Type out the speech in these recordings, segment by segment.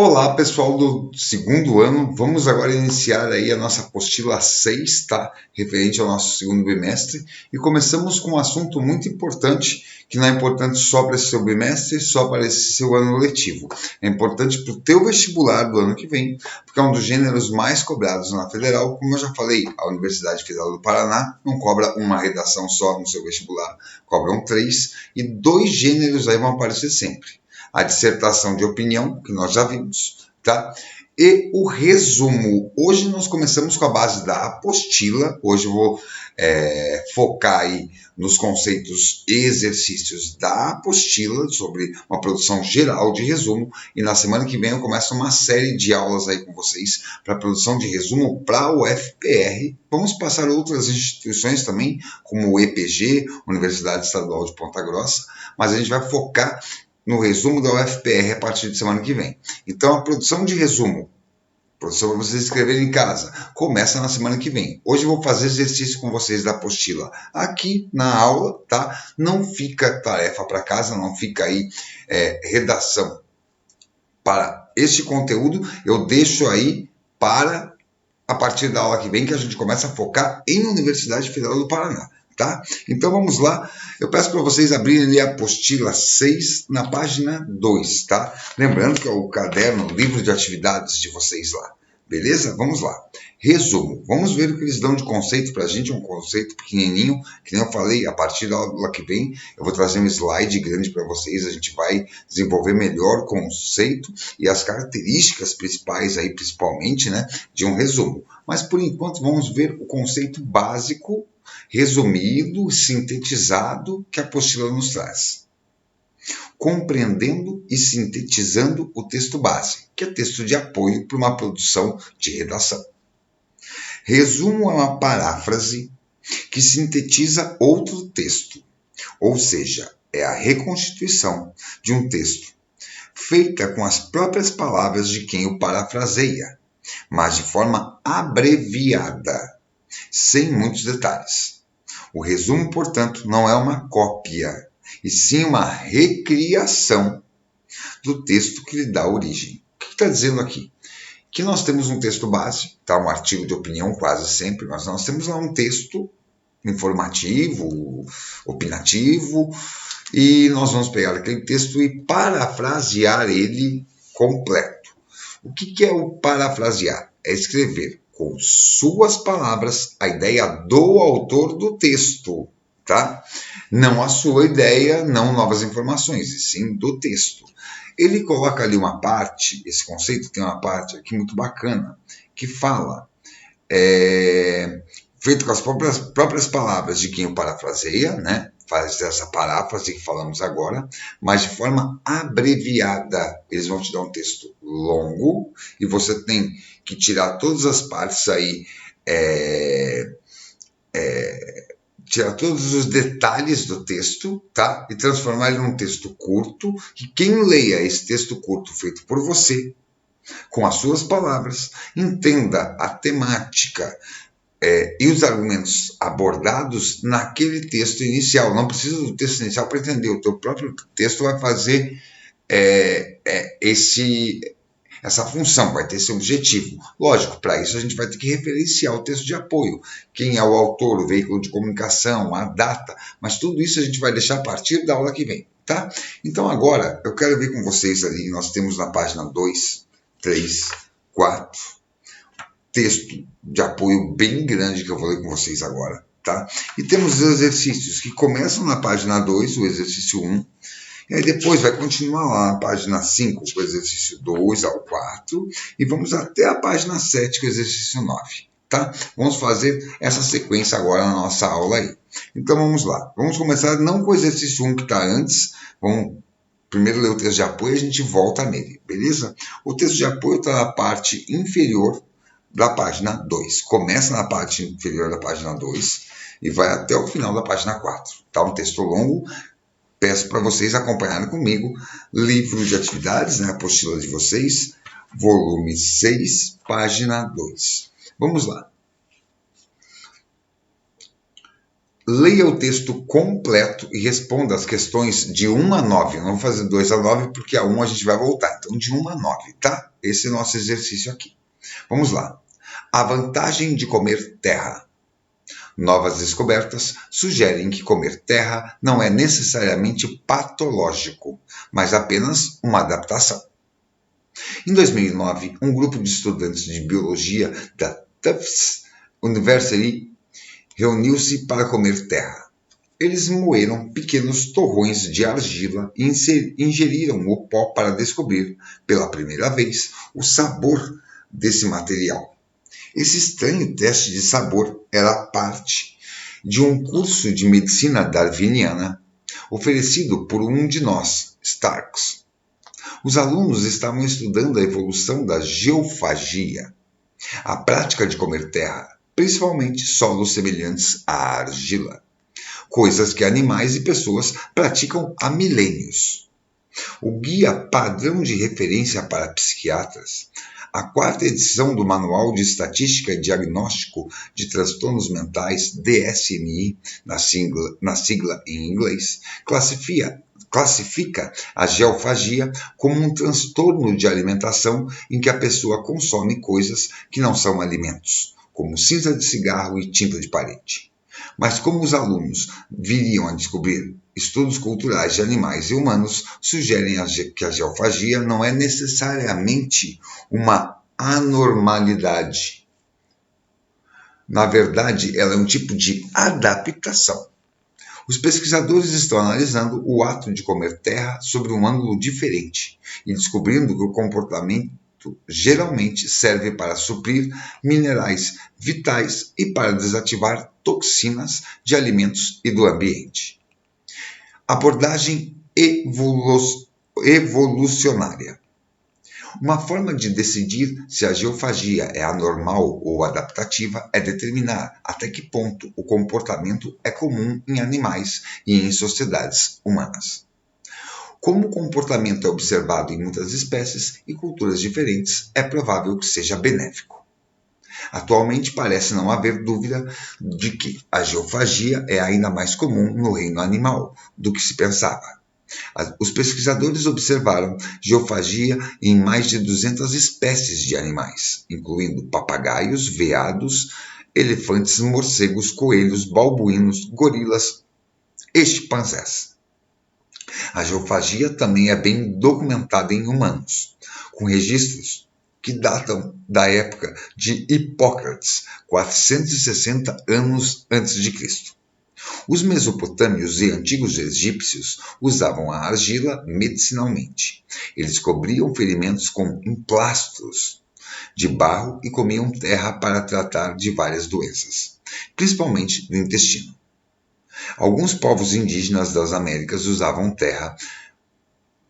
Olá, pessoal do segundo ano. Vamos agora iniciar aí a nossa apostila 6, tá? Referente ao nosso segundo bimestre. E começamos com um assunto muito importante, que não é importante só para esse seu bimestre, só para esse seu ano letivo. É importante para o teu vestibular do ano que vem, porque é um dos gêneros mais cobrados na Federal. Como eu já falei, a Universidade Federal do Paraná não cobra uma redação só no seu vestibular, cobram 3, e 2 gêneros aí vão aparecer sempre. A dissertação de opinião, que nós já vimos, tá? E o resumo. Hoje nós começamos com a base da apostila. Hoje eu vou focar aí nos conceitos e exercícios da apostila, sobre uma produção geral de resumo. E na semana que vem eu começo uma série de aulas aí com vocês para produção de resumo para o UFPR. Vamos passar outras instituições também, como o EPG, Universidade Estadual de Ponta Grossa, mas a gente vai focar no resumo da UFPR a partir de semana que vem. Então, a produção de resumo, produção para vocês escreverem em casa, começa na semana que vem. Hoje eu vou fazer exercício com vocês da apostila aqui na aula, tá? Não fica tarefa para casa, não fica aí redação para este conteúdo. Eu deixo aí para a partir da aula que vem, que a gente começa a focar em Universidade Federal do Paraná. Tá? Então vamos lá, eu peço para vocês abrirem a apostila 6 na página 2, tá? Lembrando que é o caderno, o livro de atividades de vocês lá, beleza? Vamos lá. Resumo, vamos ver o que eles dão de conceito para a gente, um conceito pequenininho, que nem eu falei, a partir da aula que vem eu vou trazer um slide grande para vocês, a gente vai desenvolver melhor o conceito e as características principais aí, principalmente, né, de um resumo. Mas por enquanto vamos ver o conceito básico, resumido, sintetizado, que a apostila nos traz. Compreendendo e sintetizando o texto base, que é texto de apoio para uma produção de redação. Resumo é uma paráfrase que sintetiza outro texto, ou seja, é a reconstituição de um texto, feita com as próprias palavras de quem o parafraseia, mas de forma abreviada, sem muitos detalhes. O resumo, portanto, não é uma cópia, e sim uma recriação do texto que lhe dá origem. O que está dizendo aqui? Que nós temos um texto base, tá? Um artigo de opinião quase sempre, mas nós temos lá um texto informativo, opinativo, e nós vamos pegar aquele texto e parafrasear ele completo. O que é o parafrasear? É escrever com suas palavras a ideia do autor do texto, tá? Não a sua ideia, não novas informações, e sim do texto. Ele coloca ali uma parte, esse conceito tem uma parte aqui muito bacana, que fala, feito com as próprias palavras de quem o parafraseia, né? Faz essa paráfrase que falamos agora, mas de forma abreviada. Eles vão te dar um texto longo e você tem que tirar todas as partes aí, tirar todos os detalhes do texto, tá? E transformar ele num texto curto, que quem leia esse texto curto feito por você, com as suas palavras, entenda a temática, e os argumentos abordados naquele texto inicial. Não precisa do texto inicial para entender. O teu próprio texto vai fazer essa função, vai ter esse objetivo. Lógico, para isso a gente vai ter que referenciar o texto de apoio. Quem é o autor, o veículo de comunicação, a data, mas tudo isso a gente vai deixar a partir da aula que vem, tá? Então agora eu quero ver com vocês ali, nós temos na página 2, 3, 4... texto de apoio bem grande que eu vou ler com vocês agora, tá? E temos os exercícios que começam na página 2, o exercício 1, e aí depois vai continuar lá na página 5, o exercício 2 ao 4, e vamos até a página 7, que é o exercício 9, tá? Vamos fazer essa sequência agora na nossa aula aí. Então vamos lá. Vamos começar não com o exercício 1 que está antes, vamos primeiro ler o texto de apoio e a gente volta nele, beleza? O texto de apoio está na parte inferior da página 2. Começa na parte inferior da página 2 e vai até o final da página 4. Tá um texto longo, peço para vocês acompanharem comigo. Livro de atividades, né, a apostila de vocês, volume 6, página 2. Vamos lá. Leia o texto completo e responda as questões de 1 a 9. Não vou fazer 2 a 9 porque a 1 a gente vai voltar. Então, de 1 a 9, tá? Esse é o nosso exercício aqui. Vamos lá. A vantagem de comer terra. Novas descobertas sugerem que comer terra não é necessariamente patológico, mas apenas uma adaptação. Em 2009, um grupo de estudantes de biologia da Tufts University reuniu-se para comer terra. Eles moeram pequenos torrões de argila e ingeriram o pó para descobrir, pela primeira vez, o sabor desse material. Esse estranho teste de sabor era parte de um curso de medicina darwiniana oferecido por um de nós, Starks. Os alunos estavam estudando a evolução da geofagia, a prática de comer terra, principalmente solos semelhantes à argila, coisas que animais e pessoas praticam há milênios. O Guia Padrão de Referência para Psiquiatras, a quarta edição do Manual de Estatística e Diagnóstico de Transtornos Mentais, DSM-I, na sigla em inglês, classifica a geofagia como um transtorno de alimentação em que a pessoa consome coisas que não são alimentos, como cinza de cigarro e tinta de parede. Mas como os alunos viriam a descobrir, estudos culturais de animais e humanos sugerem que a geofagia não é necessariamente uma anormalidade. Na verdade, ela é um tipo de adaptação. Os pesquisadores estão analisando o ato de comer terra sob um ângulo diferente e descobrindo que o comportamento geralmente serve para suprir minerais vitais e para desativar toxinas de alimentos e do ambiente. Abordagem evolucionária. Uma forma de decidir se a geofagia é anormal ou adaptativa é determinar até que ponto o comportamento é comum em animais e em sociedades humanas. Como o comportamento é observado em muitas espécies e culturas diferentes, é provável que seja benéfico. Atualmente parece não haver dúvida de que a geofagia é ainda mais comum no reino animal do que se pensava. Os pesquisadores observaram geofagia em mais de 200 espécies de animais, incluindo papagaios, veados, elefantes, morcegos, coelhos, babuínos, gorilas e chimpanzés. A geofagia também é bem documentada em humanos, com registros que datam da época de Hipócrates, 460 anos antes de Cristo. Os mesopotâmios e antigos egípcios usavam a argila medicinalmente. Eles cobriam ferimentos com emplastros de barro e comiam terra para tratar de várias doenças, principalmente do intestino. Alguns povos indígenas das Américas usavam terra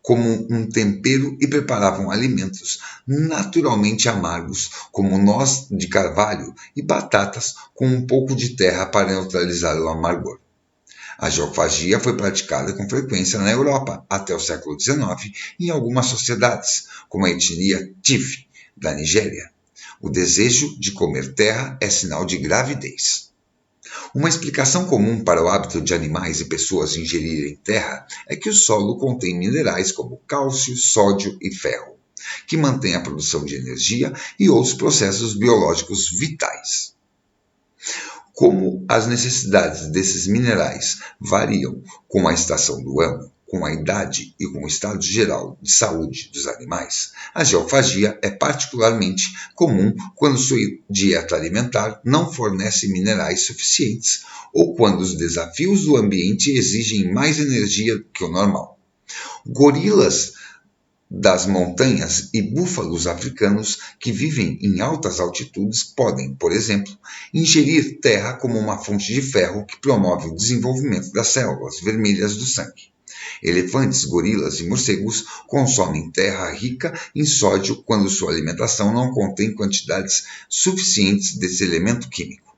como um tempero e preparavam alimentos naturalmente amargos, como noz de carvalho e batatas com um pouco de terra para neutralizar o amargor. A geofagia foi praticada com frequência na Europa até o século XIX em algumas sociedades, como a etnia Tiv, da Nigéria. O desejo de comer terra é sinal de gravidez. Uma explicação comum para o hábito de animais e pessoas ingerirem terra é que o solo contém minerais como cálcio, sódio e ferro, que mantêm a produção de energia e outros processos biológicos vitais. Como as necessidades desses minerais variam com a estação do ano, com a idade e com o estado geral de saúde dos animais, a geofagia é particularmente comum quando sua dieta alimentar não fornece minerais suficientes ou quando os desafios do ambiente exigem mais energia que o normal. Gorilas das montanhas e búfalos africanos que vivem em altas altitudes podem, por exemplo, ingerir terra como uma fonte de ferro que promove o desenvolvimento das células vermelhas do sangue. Elefantes, gorilas e morcegos consomem terra rica em sódio quando sua alimentação não contém quantidades suficientes desse elemento químico.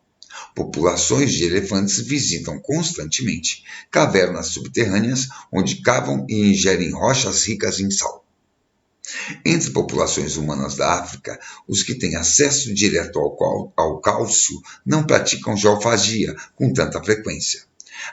Populações de elefantes visitam constantemente cavernas subterrâneas onde cavam e ingerem rochas ricas em sal. Entre populações humanas da África, os que têm acesso direto ao cálcio não praticam geofagia com tanta frequência.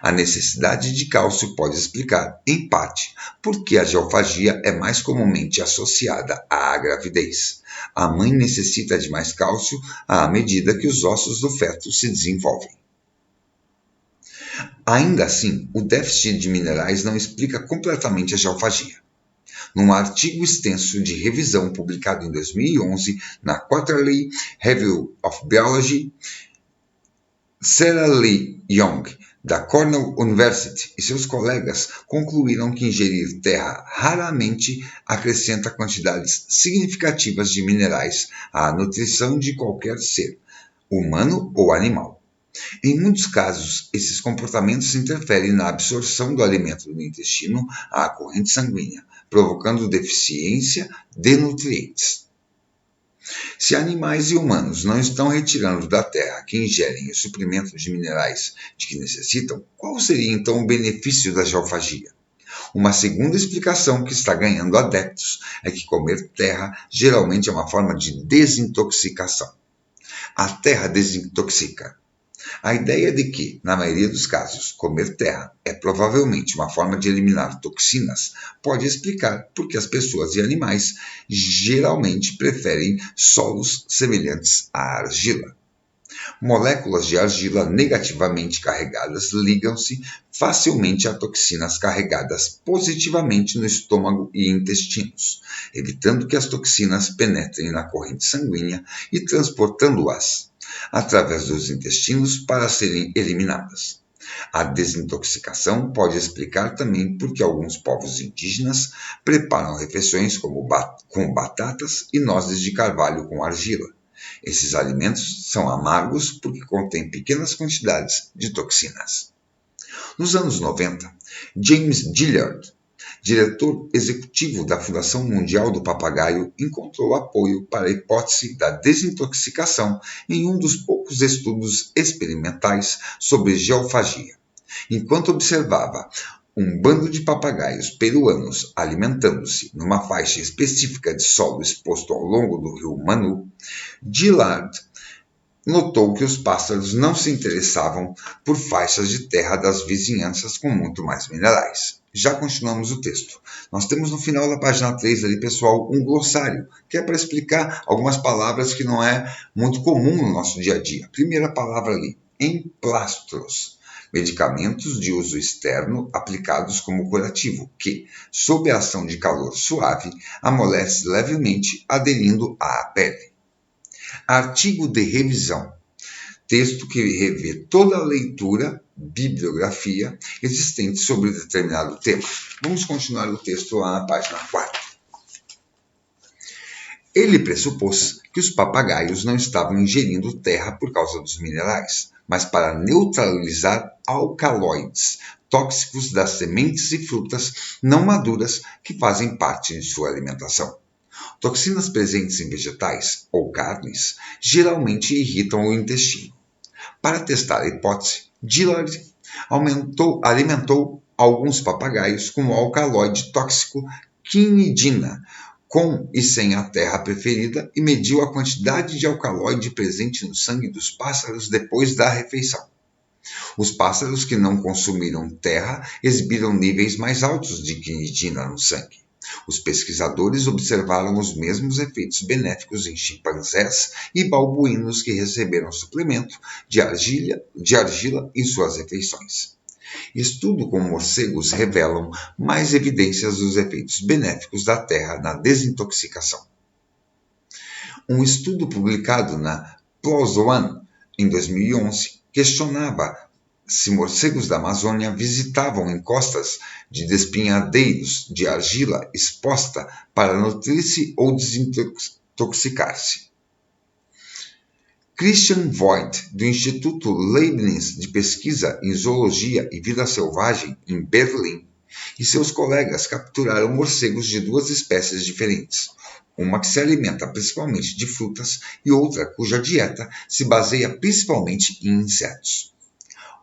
A necessidade de cálcio pode explicar, em parte, por que a geofagia é mais comumente associada à gravidez. A mãe necessita de mais cálcio à medida que os ossos do feto se desenvolvem. Ainda assim, o déficit de minerais não explica completamente a geofagia. Num artigo extenso de revisão publicado em 2011 na Quarterly Review of Biology, Sarah Lee Young, da Cornell University, e seus colegas concluíram que ingerir terra raramente acrescenta quantidades significativas de minerais à nutrição de qualquer ser, humano ou animal. Em muitos casos, esses comportamentos interferem na absorção do alimento no intestino à corrente sanguínea, provocando deficiência de nutrientes. Se animais e humanos não estão retirando da terra que ingerem o suprimento de minerais de que necessitam, qual seria então o benefício da geofagia? Uma segunda explicação que está ganhando adeptos é que comer terra geralmente é uma forma de desintoxicação. A terra desintoxica. A ideia de que, na maioria dos casos, comer terra é provavelmente uma forma de eliminar toxinas pode explicar por que as pessoas e animais geralmente preferem solos semelhantes à argila. Moléculas de argila negativamente carregadas ligam-se facilmente a toxinas carregadas positivamente no estômago e intestinos, evitando que as toxinas penetrem na corrente sanguínea e transportando-as através dos intestinos para serem eliminadas. A desintoxicação pode explicar também por que alguns povos indígenas preparam refeições com batatas e nozes de carvalho com argila. Esses alimentos são amargos porque contêm pequenas quantidades de toxinas. Nos anos 90, James Gilliard, diretor executivo da Fundação Mundial do Papagaio, encontrou apoio para a hipótese da desintoxicação em um dos poucos estudos experimentais sobre geofagia. Enquanto observava um bando de papagaios peruanos alimentando-se numa faixa específica de solo exposto ao longo do rio Manu, Gilliard notou que os pássaros não se interessavam por faixas de terra das vizinhanças com muito mais minerais. Já continuamos o texto. Nós temos no final da página 3 ali, pessoal, um glossário, que é para explicar algumas palavras que não é muito comum no nosso dia a dia. Primeira palavra ali, emplastros. Medicamentos de uso externo aplicados como curativo, que, sob a ação de calor suave, amolece levemente, aderindo à pele. Artigo de revisão. Texto que revê toda a leitura, bibliografia, existente sobre determinado tema. Vamos continuar o texto lá na página 4. Ele pressupôs que os papagaios não estavam ingerindo terra por causa dos minerais, mas para neutralizar alcaloides tóxicos das sementes e frutas não maduras que fazem parte de sua alimentação. Toxinas presentes em vegetais ou carnes geralmente irritam o intestino. Para testar a hipótese, Gilliard alimentou alguns papagaios com o alcaloide tóxico quinidina, com e sem a terra preferida, e mediu a quantidade de alcaloide presente no sangue dos pássaros depois da refeição. Os pássaros que não consumiram terra exibiram níveis mais altos de quinidina no sangue. Os pesquisadores observaram os mesmos efeitos benéficos em chimpanzés e babuínos que receberam suplemento de argila em suas refeições. Estudo com morcegos revelam mais evidências dos efeitos benéficos da terra na desintoxicação. Um estudo publicado na PLOS ONE em 2011 questionava se morcegos da Amazônia visitavam encostas de despenhadeiros de argila exposta para nutrir-se ou desintoxicar-se. Christian Voigt, do Instituto Leibniz de Pesquisa em Zoologia e Vida Selvagem, em Berlim, e seus colegas capturaram morcegos de duas espécies diferentes, uma que se alimenta principalmente de frutas e outra cuja dieta se baseia principalmente em insetos.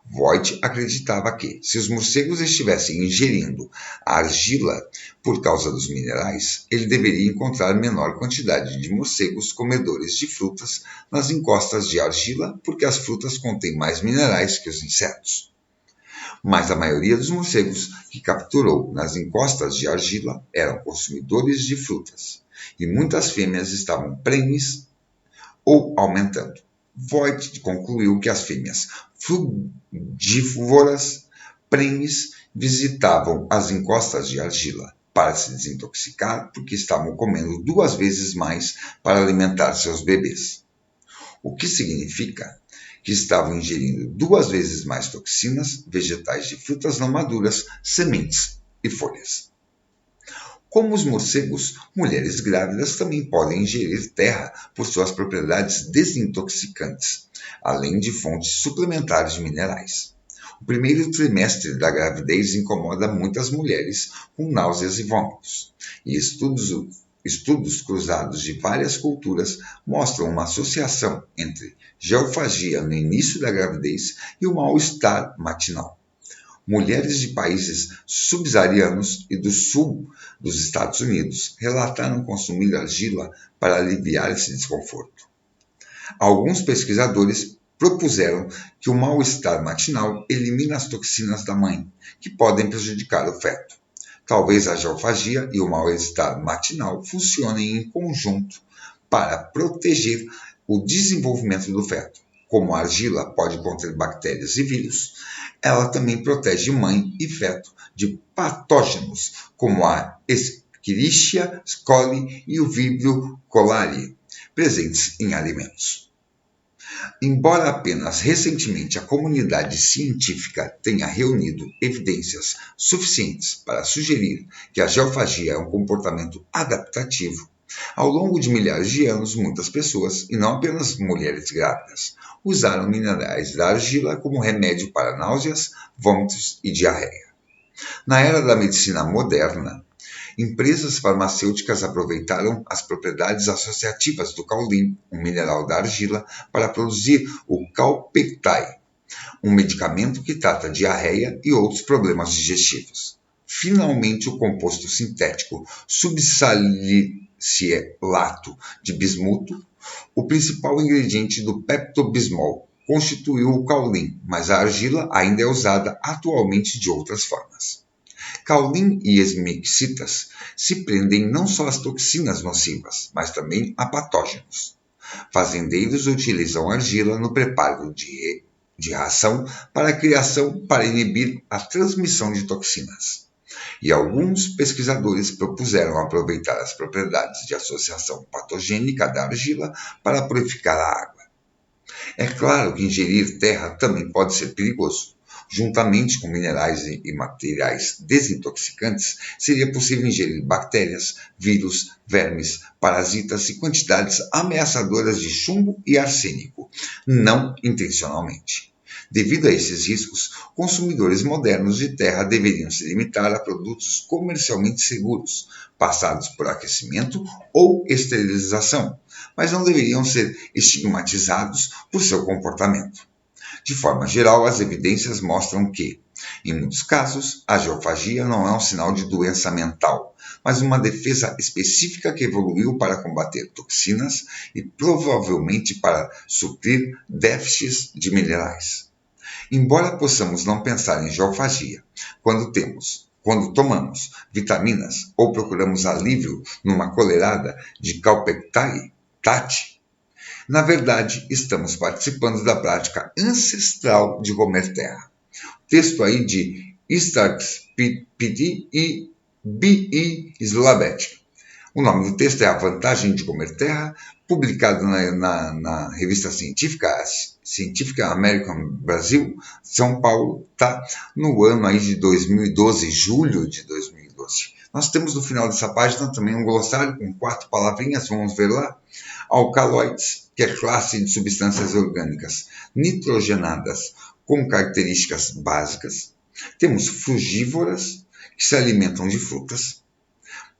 Voigt acreditava que, se os morcegos estivessem ingerindo argila por causa dos minerais, ele deveria encontrar menor quantidade de morcegos comedores de frutas nas encostas de argila, porque as frutas contêm mais minerais que os insetos. mas a maioria dos morcegos que capturou nas encostas de argila eram consumidores de frutas, e muitas fêmeas estavam prenhes ou aumentando. Voigt concluiu que as fêmeas frugívoras prenhes visitavam as encostas de argila para se desintoxicar porque estavam comendo 2 vezes mais para alimentar seus bebês. O que significa que estavam ingerindo 2 vezes mais toxinas vegetais de frutas não maduras, sementes e folhas. Como os morcegos, mulheres grávidas também podem ingerir terra por suas propriedades desintoxicantes, além de fontes suplementares de minerais. O primeiro trimestre da gravidez incomoda muitas mulheres com náuseas e vômitos, e estudos cruzados de várias culturas mostram uma associação entre geofagia no início da gravidez e o mal-estar matinal. Mulheres de países subsaarianos e do sul dos Estados Unidos relataram consumir argila para aliviar esse desconforto. Alguns pesquisadores propuseram que o mal-estar matinal elimina as toxinas da mãe, que podem prejudicar o feto. Talvez a geofagia e o mal-estar matinal funcionem em conjunto para proteger o desenvolvimento do feto. Como a argila pode conter bactérias e vírus, ela também protege mãe e feto de patógenos como a Escherichia coli e o Vibrio cholerae, presentes em alimentos. Embora apenas recentemente a comunidade científica tenha reunido evidências suficientes para sugerir que a geofagia é um comportamento adaptativo, ao longo de milhares de anos, muitas pessoas, e não apenas mulheres grávidas, usaram minerais da argila como remédio para náuseas, vômitos e diarreia. Na era da medicina moderna, empresas farmacêuticas aproveitaram as propriedades associativas do caolin, um mineral da argila, para produzir o Calpectai, um medicamento que trata diarreia e outros problemas digestivos. Finalmente, o composto sintético subsalicilato de bismuto, o principal ingrediente do Pepto-Bismol, constituiu o caolin, mas a argila ainda é usada atualmente de outras formas. Caolin e esmixitas se prendem não só às toxinas nocivas, mas também a patógenos. Fazendeiros utilizam argila no preparo de ração para inibir a transmissão de toxinas. E alguns pesquisadores propuseram aproveitar as propriedades de associação patogênica da argila para purificar a água. É claro que ingerir terra também pode ser perigoso. Juntamente com minerais e materiais desintoxicantes, seria possível ingerir bactérias, vírus, vermes, parasitas e quantidades ameaçadoras de chumbo e arsênico, não intencionalmente. Devido a esses riscos, consumidores modernos de terra deveriam se limitar a produtos comercialmente seguros, passados por aquecimento ou esterilização, mas não deveriam ser estigmatizados por seu comportamento. De forma geral, as evidências mostram que, em muitos casos, a geofagia não é um sinal de doença mental, mas uma defesa específica que evoluiu para combater toxinas e provavelmente para suprir déficits de minerais. Embora possamos não pensar em geofagia quando tomamos vitaminas ou procuramos alívio numa colerada de Calpectai, na verdade, estamos participando da prática ancestral de comer terra. Texto aí de Starkspd e B.E. Slabeck. O nome do texto é A Vantagem de Comer Terra, publicado na revista científica American Brasil, São Paulo, no ano aí de 2012, julho de 2012. Nós temos no final dessa página também um glossário com 4 palavrinhas, vamos ver lá. Alcaloides, que é classe de substâncias orgânicas nitrogenadas com características básicas. Temos frugívoras, que se alimentam de frutas.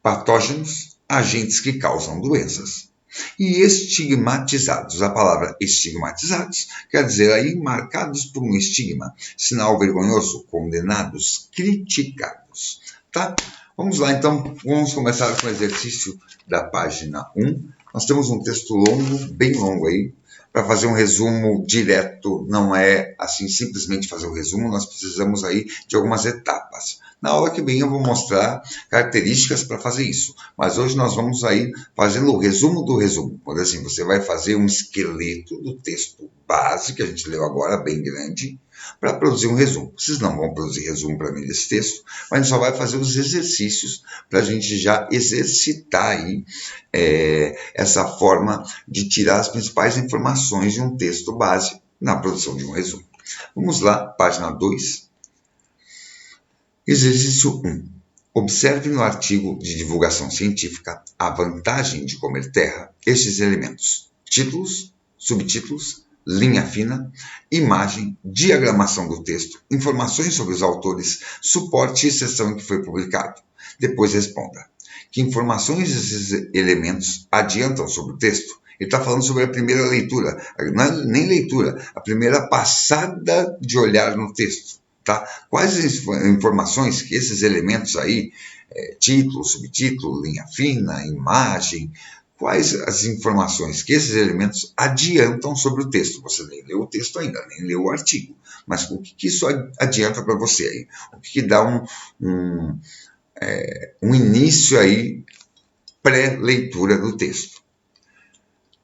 Patógenos, agentes que causam doenças. E estigmatizados. A palavra estigmatizados quer dizer aí marcados por um estigma, sinal vergonhoso, condenados, criticados. Tá? Vamos lá, então, vamos começar com o exercício da página 1. Nós temos um texto longo, bem longo aí, para fazer um resumo direto, não é assim simplesmente fazer o resumo, nós precisamos aí de algumas etapas. Na aula que vem eu vou mostrar características para fazer isso, mas hoje nós vamos aí fazendo o resumo do resumo. Por assim, você vai fazer um esqueleto do texto base, que a gente leu agora, bem grande, para produzir um resumo. Vocês não vão produzir resumo para mim desse texto, mas a gente só vai fazer os exercícios para a gente já exercitar aí essa forma de tirar as principais informações de um texto base na produção de um resumo. Vamos lá, página 2. Exercício 1. Observe no artigo de divulgação científica A Vantagem de Comer Terra estes elementos: títulos, subtítulos, linha fina, imagem, diagramação do texto, informações sobre os autores, suporte e seção em que foi publicado. Depois responda: que informações esses elementos adiantam sobre o texto? Ele está falando sobre a primeira leitura, não é nem leitura, a primeira passada de olhar no texto. Tá? Quais as informações que esses elementos aí, título, subtítulo, linha fina, imagem, quais as informações que esses elementos adiantam sobre o texto? Você nem leu o texto ainda, nem leu o artigo, mas o que isso adianta para você aí? O que dá um início aí, pré-leitura do texto?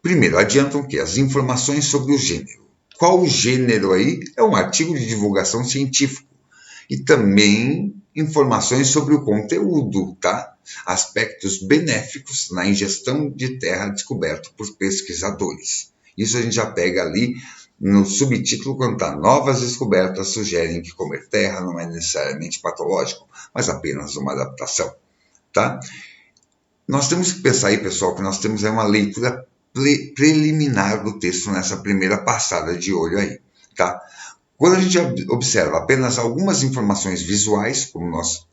Primeiro, adiantam o quê? As informações sobre o gênero. Qual o gênero aí? É um artigo de divulgação científico. E também informações sobre o conteúdo, tá? Aspectos benéficos na ingestão de terra descoberto por pesquisadores. Isso a gente já pega ali no subtítulo quando está: novas descobertas sugerem que comer terra não é necessariamente patológico, mas apenas uma adaptação, tá? Nós temos que pensar aí, pessoal, que nós temos aí uma leitura preliminar do texto nessa primeira passada de olho aí, tá? Quando a gente observa apenas algumas informações visuais, como nós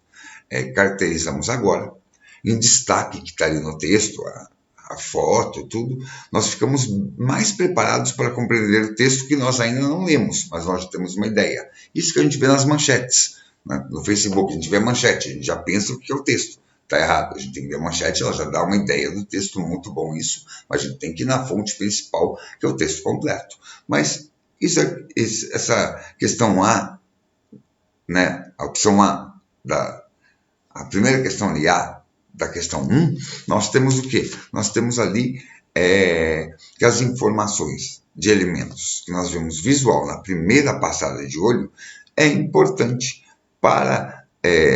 caracterizamos agora, em destaque que está ali no texto, a foto, tudo, nós ficamos mais preparados para compreender o texto que nós ainda não lemos, mas nós já temos uma ideia. Isso que a gente vê nas manchetes, né? No Facebook, a gente vê a manchete, a gente já pensa o que é o texto. Está errado, a gente tem que ver a manchete, ela já dá uma ideia do texto, muito bom isso, mas a gente tem que ir na fonte principal, que é o texto completo. Mas essa questão A, né, a opção A, a primeira questão ali, A, da questão 1, nós temos o quê? Nós temos ali que as informações de elementos que nós vemos visual na primeira passada de olho é importante para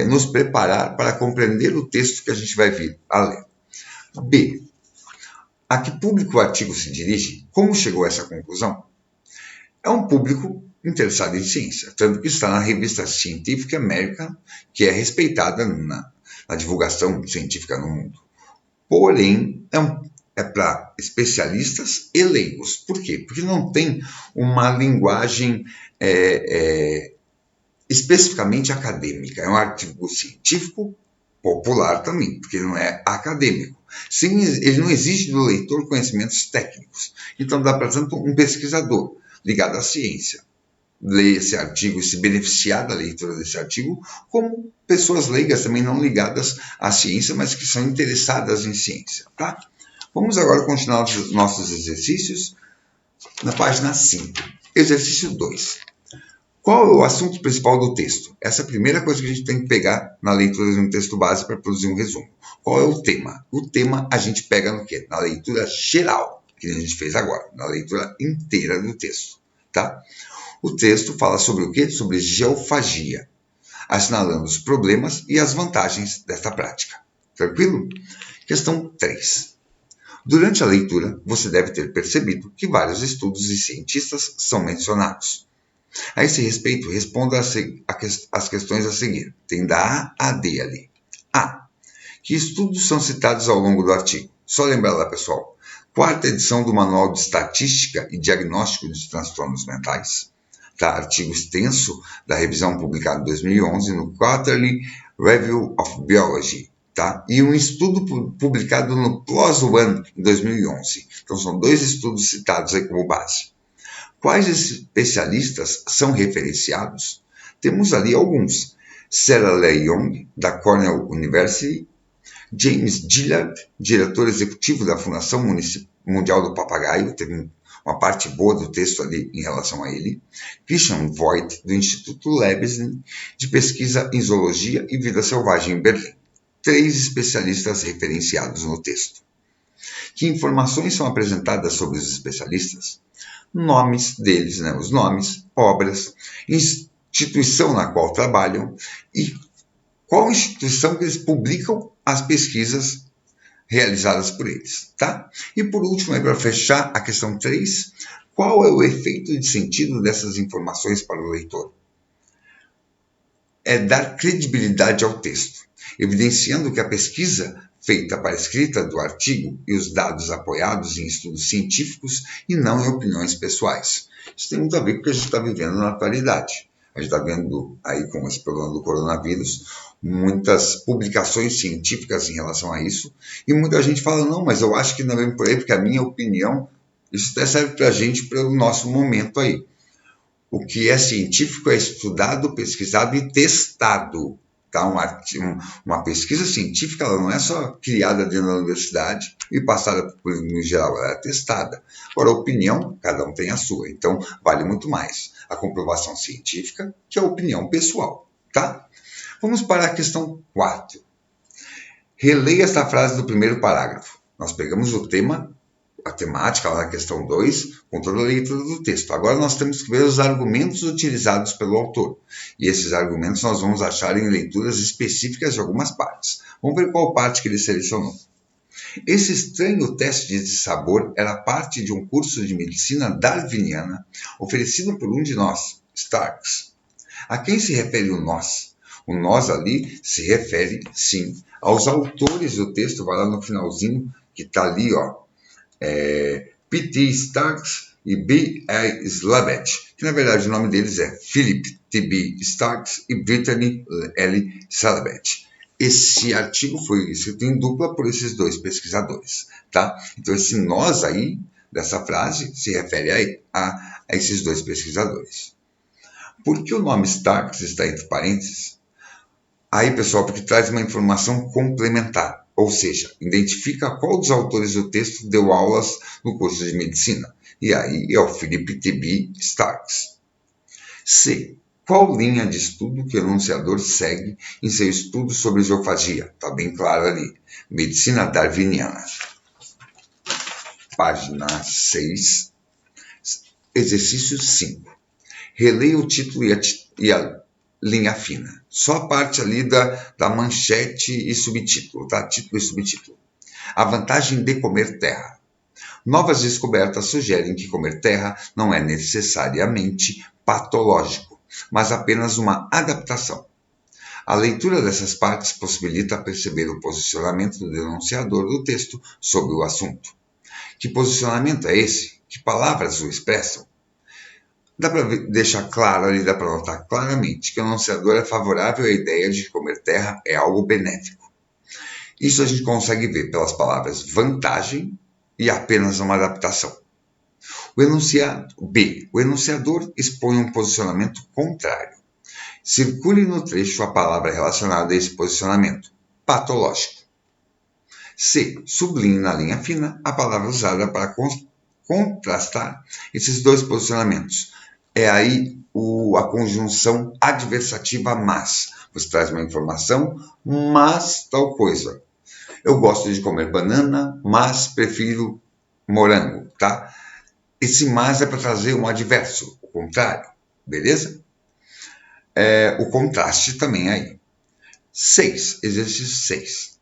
nos preparar para compreender o texto que a gente vai vir a ler. B. A que público o artigo se dirige? Como chegou a essa conclusão? É um público interessado em ciência, tanto que está na revista Scientific American, que é respeitada na divulgação científica no mundo. Porém, é para especialistas e leigos. Por quê? Porque não tem uma linguagem especificamente acadêmica. É um artigo científico popular também, porque ele não é acadêmico. Sim, ele não exige do leitor conhecimentos técnicos. Então, dá para, tanto, um pesquisador ligado à ciência ler esse artigo e se beneficiar da leitura desse artigo, como pessoas leigas também não ligadas à ciência, mas que são interessadas em ciência, tá? Vamos agora continuar os nossos exercícios na página 5. Exercício 2. Qual é o assunto principal do texto? Essa é a primeira coisa que a gente tem que pegar na leitura de um texto base para produzir um resumo. Qual é o tema? O tema a gente pega no quê? Na leitura geral, que a gente fez agora, na leitura inteira do texto, tá? O texto fala sobre o quê? Sobre geofagia, assinalando os problemas e as vantagens desta prática. Tranquilo? Questão 3. Durante a leitura, você deve ter percebido que vários estudos e cientistas são mencionados. A esse respeito, responda as questões a seguir. Tem da A a D ali. A. Que estudos são citados ao longo do artigo? Só lembrar lá, pessoal. 4ª edição do Manual de Estatística e Diagnóstico de Transtornos Mentais. Tá? Artigo extenso da revisão publicada em 2011 no Quarterly Review of Biology. Tá? E um estudo publicado no PLOS ONE em 2011. Então, são 2 estudos citados aí como base. Quais especialistas são referenciados? Temos ali alguns. Sarah Lee Young, da Cornell University, James Gillard, diretor executivo da Fundação Mundial do Papagaio, teve uma parte boa do texto ali em relação a ele. Christian Voigt, do Instituto Leibniz de Pesquisa em Zoologia e Vida Selvagem em Berlim. 3 especialistas referenciados no texto. Que informações são apresentadas sobre os especialistas? Nomes deles, os nomes, obras, instituição na qual trabalham e qual instituição que eles publicam as pesquisas realizadas por eles, tá? E por último, para fechar a questão 3, qual é o efeito de sentido dessas informações para o leitor? É dar credibilidade ao texto, evidenciando que a pesquisa feita para a escrita do artigo e os dados apoiados em estudos científicos e não em opiniões pessoais. Isso tem muito a ver com o que a gente está vivendo na atualidade. A gente está vendo aí com esse problema do coronavírus muitas publicações científicas em relação a isso e muita gente fala, não, mas eu acho que não é bem por aí, porque a minha opinião, isso até serve para a gente, para o nosso momento aí. O que é científico é estudado, pesquisado e testado. Tá? Uma pesquisa científica ela não é só criada dentro da universidade e passada por público em geral, ela é testada. Agora, a opinião, cada um tem a sua, então vale muito mais a comprovação científica que a opinião pessoal. Tá? Vamos para a questão 4. Releia esta frase do primeiro parágrafo. Nós pegamos o tema, a temática lá na questão 2, com toda a leitura do texto. Agora nós temos que ver os argumentos utilizados pelo autor. E esses argumentos nós vamos achar em leituras específicas de algumas partes. Vamos ver qual parte que ele selecionou. Esse estranho teste de sabor era parte de um curso de medicina darwiniana oferecido por um de nós, Starks. A quem se refere o nós? O nós ali se refere, sim, aos autores do texto. Vai lá no finalzinho, que está ali, P.T. Starks e B.A. Slavet, que na verdade o nome deles é Philip T.B. Starks e Brittany L. Slavet. Esse artigo foi escrito em dupla por esses 2 pesquisadores, tá? Então esse nós aí, dessa frase, se refere a esses 2 pesquisadores. Por que o nome Starks está entre parênteses? Aí, pessoal, porque traz uma informação complementar, ou seja, identifica qual dos autores do texto deu aulas no curso de medicina. E aí é o Philip T.B. Starks. C. Qual linha de estudo que o enunciador segue em seu estudo sobre geofagia? Está bem claro ali. Medicina darwiniana. Página 6. Exercício 5. Releia o título e a linha fina. Só a parte ali da manchete e subtítulo, tá? Título e subtítulo. A vantagem de comer terra. Novas descobertas sugerem que comer terra não é necessariamente patológico, mas apenas uma adaptação. A leitura dessas partes possibilita perceber o posicionamento do denunciador do texto sobre o assunto. Que posicionamento é esse? Que palavras o expressam? Dá para deixar claro ali, dá para notar claramente que o enunciador é favorável à ideia de que comer terra é algo benéfico. Isso a gente consegue ver pelas palavras vantagem e apenas uma adaptação. O enunciador expõe um posicionamento contrário. Circule no trecho a palavra relacionada a esse posicionamento, patológico. C. Sublinhe na linha fina a palavra usada para contrastar esses 2 posicionamentos. É aí a conjunção adversativa mas. Você traz uma informação, mas tal coisa. Eu gosto de comer banana, mas prefiro morango, tá? Esse mas é para trazer um adverso, o contrário, beleza? O contraste também aí. 6, exercício 6.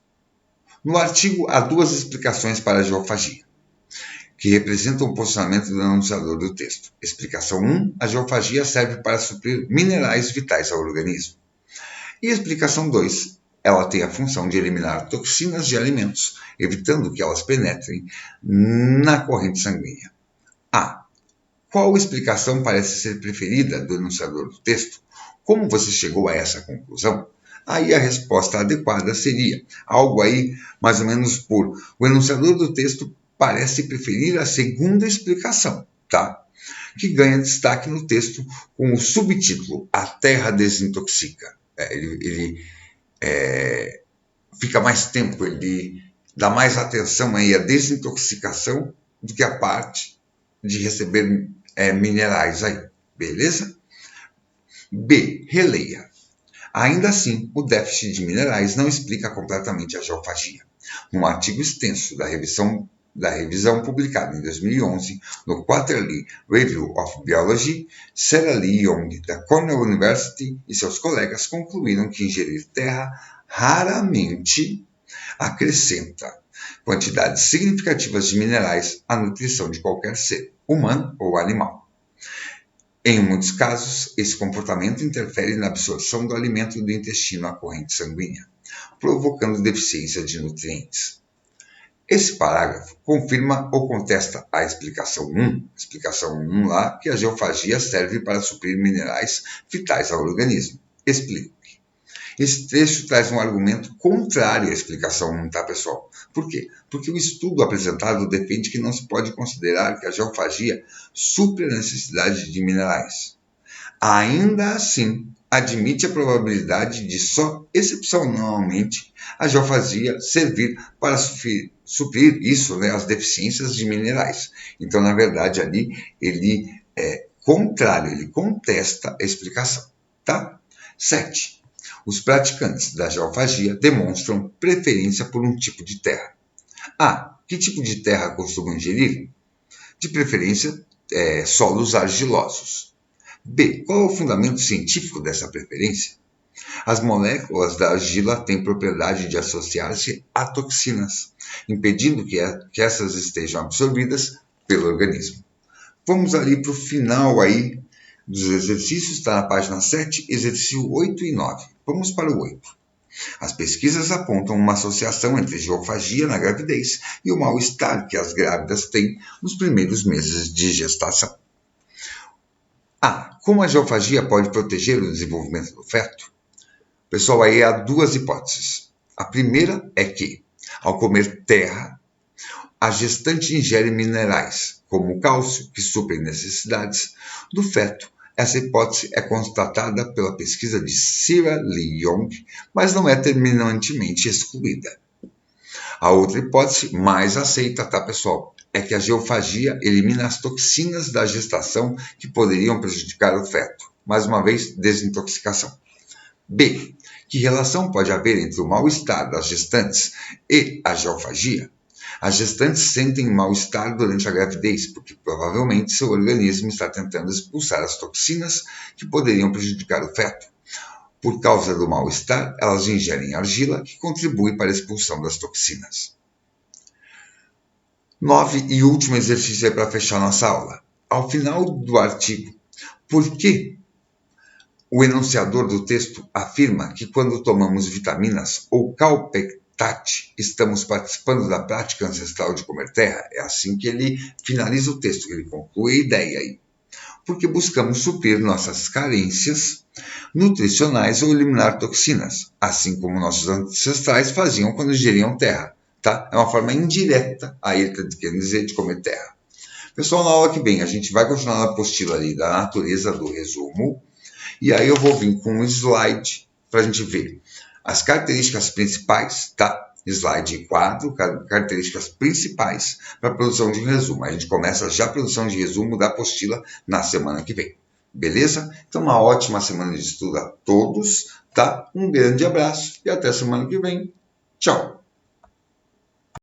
No artigo há 2 explicações para a geofagia, que representam o posicionamento do enunciador do texto. Explicação 1, a geofagia serve para suprir minerais vitais ao organismo. E explicação 2, ela tem a função de eliminar toxinas de alimentos, evitando que elas penetrem na corrente sanguínea. A. Qual explicação parece ser preferida do enunciador do texto? Como você chegou a essa conclusão? Aí a resposta adequada seria algo aí mais ou menos por o enunciador do texto parece preferir a segunda explicação, tá? Que ganha destaque no texto com o subtítulo A Terra Desintoxica. Ele fica mais tempo, ele dá mais atenção aí à desintoxicação do que a parte de receber minerais aí, beleza? B. Releia. Ainda assim, o déficit de minerais não explica completamente a geofagia. Num artigo extenso da revisão publicada em 2011 no Quarterly Review of Biology, Sarah Lee Young, da Cornell University, e seus colegas concluíram que ingerir terra raramente acrescenta quantidades significativas de minerais à nutrição de qualquer ser, humano ou animal. Em muitos casos, esse comportamento interfere na absorção do alimento do intestino à corrente sanguínea, provocando deficiência de nutrientes. Esse parágrafo confirma ou contesta a explicação 1 lá, que a geofagia serve para suprir minerais vitais ao organismo. Explico. Esse trecho traz um argumento contrário à explicação 1, tá, pessoal? Por quê? Porque o estudo apresentado defende que não se pode considerar que a geofagia supre a necessidade de minerais. Ainda assim, admite a probabilidade de só excepcionalmente a geofagia servir para suprir isso, né, as deficiências de minerais. Então, na verdade, ali ele é contrário, ele contesta a explicação, tá? 7. Os praticantes da geofagia demonstram preferência por um tipo de terra. A. Que tipo de terra costumam ingerir? De preferência, solos argilosos. B. Qual é o fundamento científico dessa preferência? As moléculas da argila têm propriedade de associar-se a toxinas, impedindo que essas estejam absorvidas pelo organismo. Vamos ali para o final aí dos exercícios, está na página 7, exercício 8 e 9. Vamos para o 8. As pesquisas apontam uma associação entre geofagia na gravidez e o mal-estar que as grávidas têm nos primeiros meses de gestação. A. Como a geofagia pode proteger o desenvolvimento do feto? Pessoal, aí há duas hipóteses. A primeira é que, ao comer terra, a gestante ingere minerais, como o cálcio, que suprem necessidades do feto. Essa hipótese é constatada pela pesquisa de Sarah Lee Young, mas não é terminantemente excluída. A outra hipótese, mais aceita, tá, pessoal, é que a geofagia elimina as toxinas da gestação que poderiam prejudicar o feto. Mais uma vez, desintoxicação. B. Que relação pode haver entre o mal-estar das gestantes e a geofagia? As gestantes sentem mal-estar durante a gravidez, porque provavelmente seu organismo está tentando expulsar as toxinas que poderiam prejudicar o feto. Por causa do mal-estar, elas ingerem argila, que contribui para a expulsão das toxinas. 9 e último exercício é para fechar nossa aula. Ao final do artigo, por que o enunciador do texto afirma que quando tomamos vitaminas ou calpectate, estamos participando da prática ancestral de comer terra? É assim que ele finaliza o texto, que ele conclui a ideia aí. Porque buscamos suprir nossas carências nutricionais ou eliminar toxinas, assim como nossos ancestrais faziam quando ingeriam terra. Tá? É uma forma indireta, aí ele está querendo dizer, de comer terra. Pessoal, na aula que vem, a gente vai continuar na apostila ali da natureza do resumo, e aí eu vou vir com um slide para a gente ver as características principais, tá? Slide 4, características principais para a produção de um resumo. A gente começa já a produção de resumo da apostila na semana que vem. Beleza? Então, uma ótima semana de estudo a todos, tá? Um grande abraço e até semana que vem. Tchau!